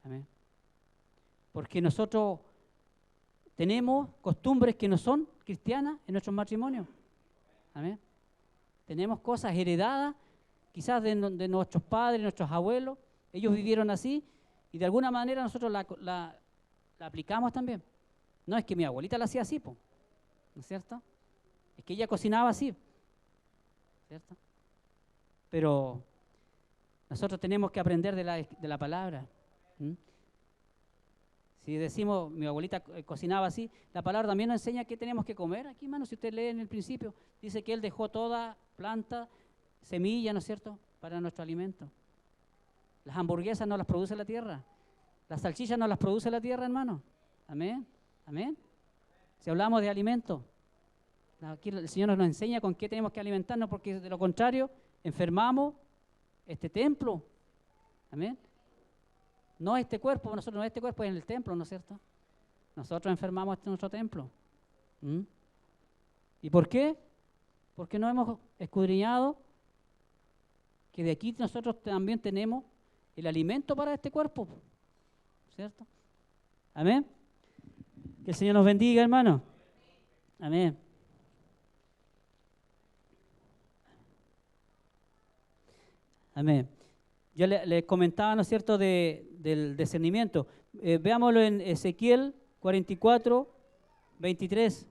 Amén. Porque nosotros tenemos costumbres que no son cristianas en nuestros matrimonios. Amén. Tenemos cosas heredadas, quizás de nuestros padres, nuestros abuelos. Ellos vivieron así y de alguna manera nosotros la aplicamos también. No es que mi abuelita la hacía así, ¿no es cierto? Es que ella cocinaba así, ¿cierto? Pero nosotros tenemos que aprender de la palabra. Si decimos, mi abuelita cocinaba así, la palabra también nos enseña qué tenemos que comer. Aquí, hermano, si usted lee en el principio, dice que Él dejó toda planta, semilla, ¿no es cierto?, para nuestro alimento. Las hamburguesas no las produce la tierra. Las salchichas no las produce la tierra, hermano. Amén. Amén. Si hablamos de alimento, aquí el Señor nos enseña con qué tenemos que alimentarnos, porque de lo contrario, enfermamos este templo. Amén. No este cuerpo, nosotros no este cuerpo es en el templo, ¿no es cierto? Nosotros enfermamos nuestro templo. ¿Y por qué? Porque no hemos escudriñado que de aquí nosotros también tenemos el alimento para este cuerpo, ¿cierto? Amén. Que el Señor nos bendiga, hermano. Amén. Amén. Yo le comentaba, ¿no es cierto?, del discernimiento. Veámoslo en Ezequiel 44, 23.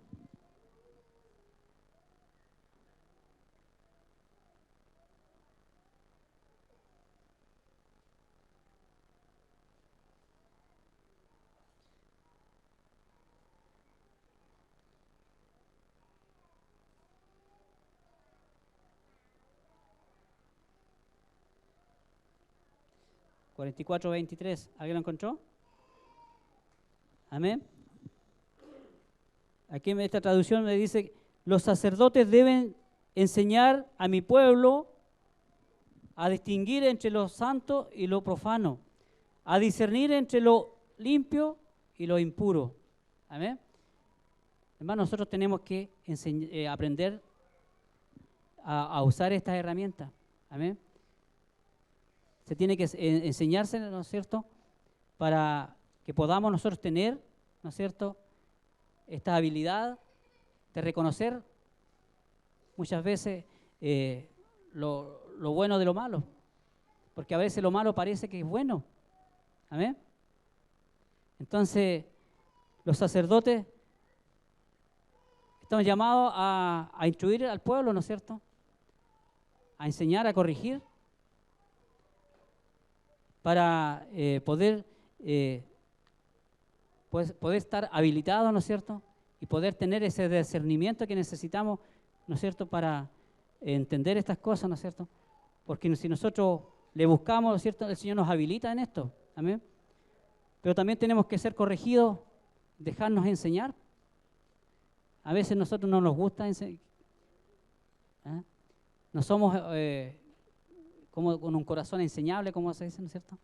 ¿44, 23? ¿Alguien lo encontró? Amén. Aquí en esta traducción me dice, los sacerdotes deben enseñar a mi pueblo a distinguir entre lo santo y lo profano, a discernir entre lo limpio y lo impuro. Amén. Hermanos, nosotros tenemos que aprender a usar estas herramientas. Amén. Se tiene que enseñarse, ¿no es cierto?, para que podamos nosotros tener, ¿no es cierto?, esta habilidad de reconocer muchas veces lo bueno de lo malo, porque a veces lo malo parece que es bueno. Amén. Entonces, los sacerdotes estamos llamados a instruir al pueblo, ¿no es cierto?, a enseñar, a corregir, para poder estar habilitados, ¿no es cierto?, y poder tener ese discernimiento que necesitamos, ¿no es cierto?, para entender estas cosas, ¿no es cierto? Porque si nosotros le buscamos, ¿no es cierto?, el Señor nos habilita en esto. Amén. Pero también tenemos que ser corregidos, dejarnos enseñar. A veces nosotros no nos gusta enseñar. ¿Eh? No somos como con un corazón enseñable, como se dice, ¿no es cierto?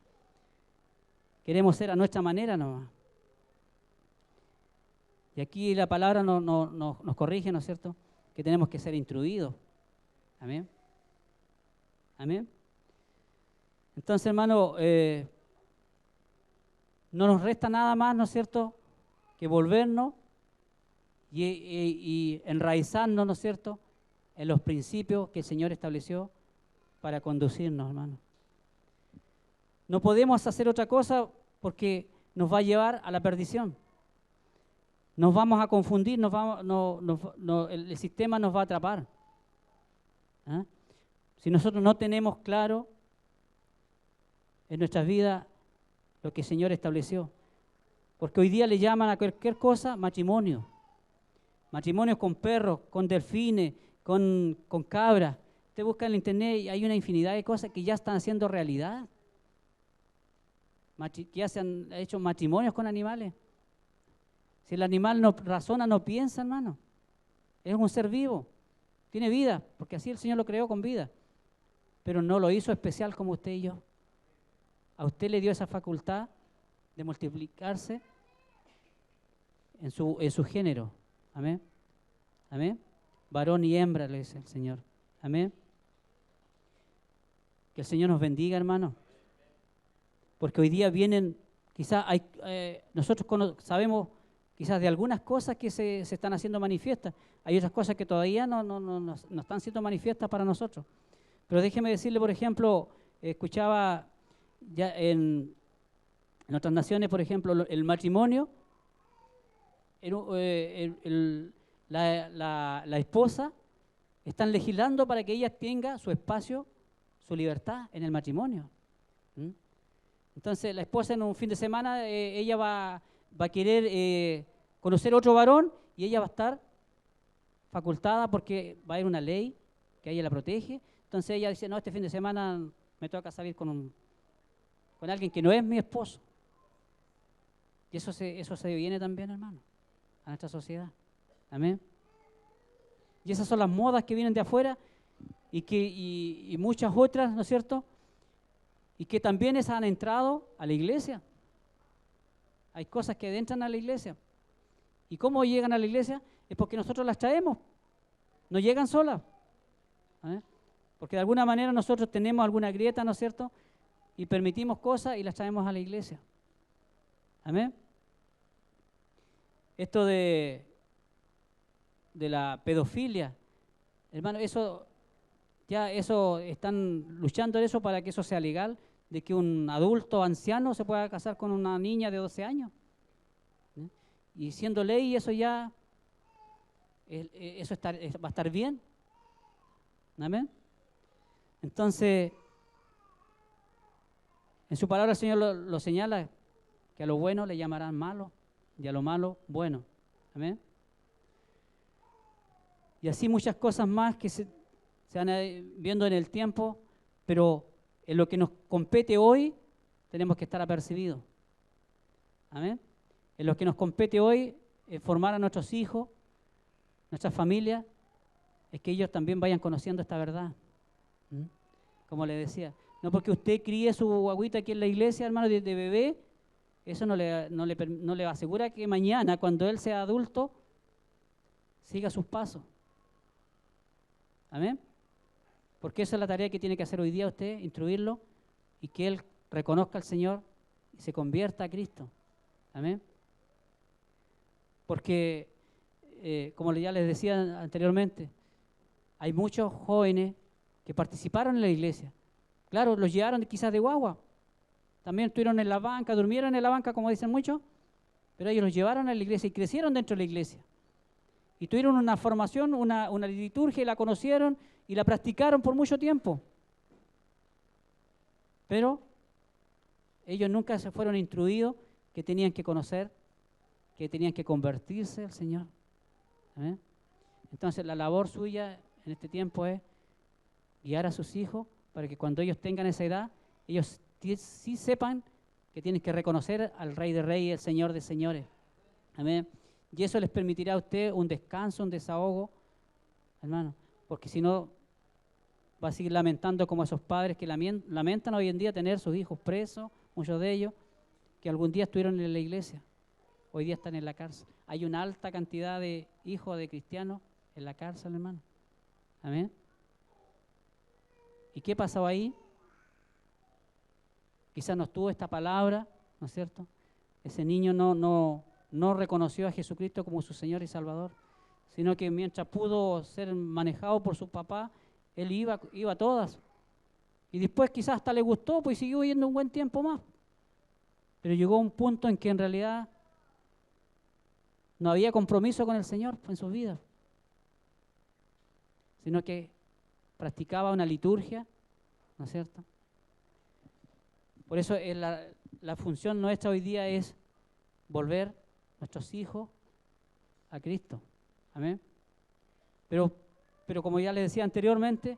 Queremos ser a nuestra manera nomás. Y aquí la palabra nos corrige, ¿no es cierto?, que tenemos que ser instruidos. Amén. Amén. Entonces, hermano, no nos resta nada más, ¿no es cierto?, que volvernos y enraizarnos, ¿no es cierto?, en los principios que el Señor estableció para conducirnos, hermano. No podemos hacer otra cosa porque nos va a llevar a la perdición. Nos vamos a confundir, el sistema nos va a atrapar. ¿Ah? Si nosotros no tenemos claro en nuestras vidas lo que el Señor estableció. Porque hoy día le llaman a cualquier cosa matrimonio. Matrimonios con perros, con delfines, con cabras. Usted busca en el internet y hay una infinidad de cosas que ya están haciendo realidad. Que ya se han hecho matrimonios con animales. Si el animal no razona, no piensa, hermano. Es un ser vivo. Tiene vida, porque así el Señor lo creó con vida. Pero no lo hizo especial como usted y yo. A usted le dio esa facultad de multiplicarse en su género. Amén. Amén. Varón y hembra, le dice el Señor. Amén. Que el Señor nos bendiga, hermano. Porque hoy día vienen, quizás nosotros sabemos quizás de algunas cosas que se están haciendo manifiestas. Hay otras cosas que todavía no están siendo manifiestas para nosotros. Pero déjeme decirle, por ejemplo, escuchaba ya en otras naciones, por ejemplo, el matrimonio, la esposa, están legislando para que ella tenga su espacio, su libertad en el matrimonio. ¿Mm? Entonces, la esposa en un fin de semana, ella va a querer conocer otro varón y ella va a estar facultada porque va a haber una ley que a ella la protege. Entonces ella dice, no, este fin de semana me toca salir con alguien que no es mi esposo. Y eso se viene también, hermano, a nuestra sociedad. Amén. Y esas son las modas que vienen de afuera y muchas otras, ¿no es cierto? Y que también esas han entrado a la iglesia. Hay cosas que entran a la iglesia. ¿Y cómo llegan a la iglesia? Es porque nosotros las traemos. No llegan solas. ¿Eh? Porque de alguna manera nosotros tenemos alguna grieta, ¿no es cierto? Y permitimos cosas y las traemos a la iglesia. Amén. Esto de la pedofilia, hermano, eso Ya eso, están luchando en eso para que eso sea legal, de que un adulto anciano se pueda casar con una niña de 12 años. ¿Sí? Y siendo ley, eso ya, va a estar bien. Amén. Entonces, en su palabra el Señor lo señala, que a lo bueno le llamarán malo y a lo malo bueno. Amén. Y así muchas cosas más que se van viendo en el tiempo, pero en lo que nos compete hoy tenemos que estar apercibidos. Amén. En lo que nos compete hoy es formar a nuestros hijos, nuestras familias, es que ellos también vayan conociendo esta verdad. Como le decía, no porque usted críe su guagüita aquí en la iglesia, hermano, de bebé, eso no le asegura que mañana, cuando él sea adulto, siga sus pasos. Amén. Porque esa es la tarea que tiene que hacer hoy día usted, instruirlo y que él reconozca al Señor y se convierta a Cristo. Amén. Porque, como ya les decía anteriormente, hay muchos jóvenes que participaron en la iglesia. Claro, los llevaron quizás de guagua. También estuvieron en la banca, durmieron en la banca, como dicen muchos, pero ellos los llevaron a la iglesia y crecieron dentro de la iglesia. Y tuvieron una formación, una liturgia, y la conocieron y la practicaron por mucho tiempo. Pero ellos nunca se fueron instruidos que tenían que conocer, que tenían que convertirse al Señor. ¿Amén? Entonces la labor suya en este tiempo es guiar a sus hijos para que cuando ellos tengan esa edad, ellos sí sepan que tienen que reconocer al Rey de Reyes, el Señor de Señores. Amén. Y eso les permitirá a usted un descanso, un desahogo, hermano, porque si no va a seguir lamentando como esos padres que lamentan hoy en día tener sus hijos presos, muchos de ellos, que algún día estuvieron en la iglesia, hoy día están en la cárcel. Hay una alta cantidad de hijos de cristianos en la cárcel, hermano. Amén. ¿Y qué pasó ahí? Quizás no estuvo esta palabra, ¿no es cierto? Ese niño no reconoció a Jesucristo como su Señor y Salvador, sino que mientras pudo ser manejado por su papá, él iba a todas. Y después quizás hasta le gustó, pues siguió yendo un buen tiempo más. Pero llegó a un punto en que en realidad no había compromiso con el Señor en sus vidas, sino que practicaba una liturgia, ¿no es cierto? Por eso la función nuestra hoy día es volver nuestros hijos a Cristo. Amén. Pero como ya les decía anteriormente,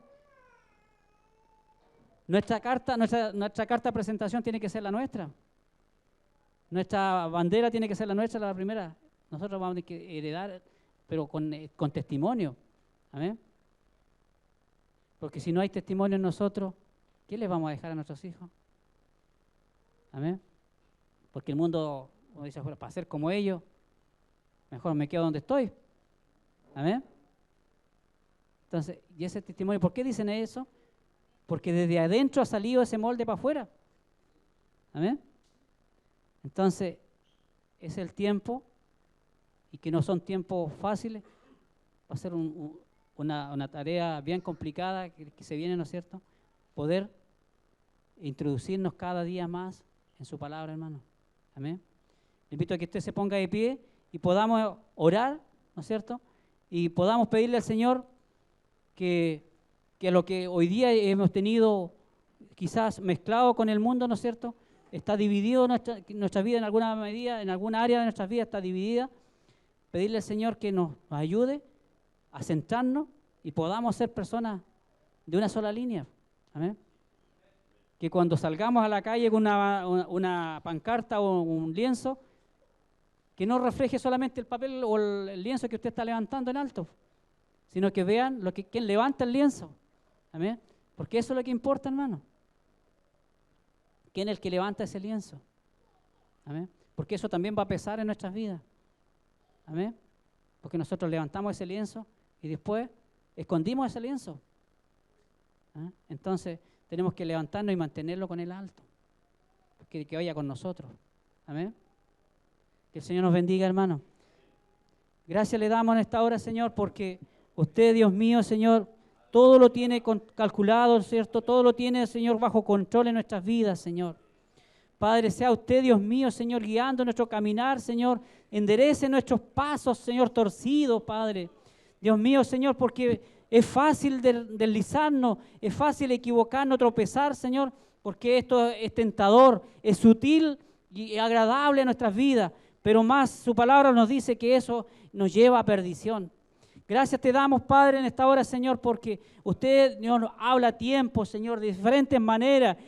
nuestra carta de presentación tiene que ser la nuestra. Nuestra bandera tiene que ser la nuestra, la primera. Nosotros vamos a tener que heredar, pero con testimonio. Amén. Porque si no hay testimonio en nosotros, ¿qué les vamos a dejar a nuestros hijos? Amén. Porque el mundo, como dice afuera, para ser como ellos, mejor me quedo donde estoy. Amén. Entonces, y ese testimonio, ¿por qué dicen eso? Porque desde adentro ha salido ese molde para afuera. Amén. Entonces, es el tiempo, y que no son tiempos fáciles, va a ser una tarea bien complicada que se viene, ¿no es cierto? Poder introducirnos cada día más en su palabra, hermano. Amén. Le invito a que usted se ponga de pie y podamos orar, ¿no es cierto? Y podamos pedirle al Señor que lo que hoy día hemos tenido quizás mezclado con el mundo, ¿no es cierto? Está dividido nuestra vida en alguna medida, en alguna área de nuestras vidas está dividida. Pedirle al Señor que nos ayude a centrarnos y podamos ser personas de una sola línea. Amén. Que cuando salgamos a la calle con una pancarta o un lienzo, que no refleje solamente el papel o el lienzo que usted está levantando en alto, sino que vean quién levanta el lienzo. Amén. Porque eso es lo que importa, hermano. ¿Quién es el que levanta ese lienzo? Amén. Porque eso también va a pesar en nuestras vidas. Amén. Porque nosotros levantamos ese lienzo y después escondimos ese lienzo. ¿Ah? Entonces tenemos que levantarnos y mantenerlo con el alto, que vaya con nosotros. Amén. Que el Señor nos bendiga, hermano. Gracias le damos en esta hora, Señor, porque usted, Dios mío, Señor, Todo lo tiene calculado, ¿cierto? Todo lo tiene, Señor, bajo control en nuestras vidas, Señor. Padre, sea usted, Dios mío, Señor, guiando nuestro caminar, Señor. Enderece nuestros pasos, Señor, torcidos, Padre. Dios mío, Señor, porque es fácil deslizarnos, es fácil equivocarnos, tropezar, Señor, porque esto es tentador, es sutil y agradable a nuestras vidas, pero más su palabra nos dice que eso nos lleva a perdición. Gracias te damos, Padre, en esta hora, Señor, porque usted nos habla a tiempo, Señor, de diferentes maneras.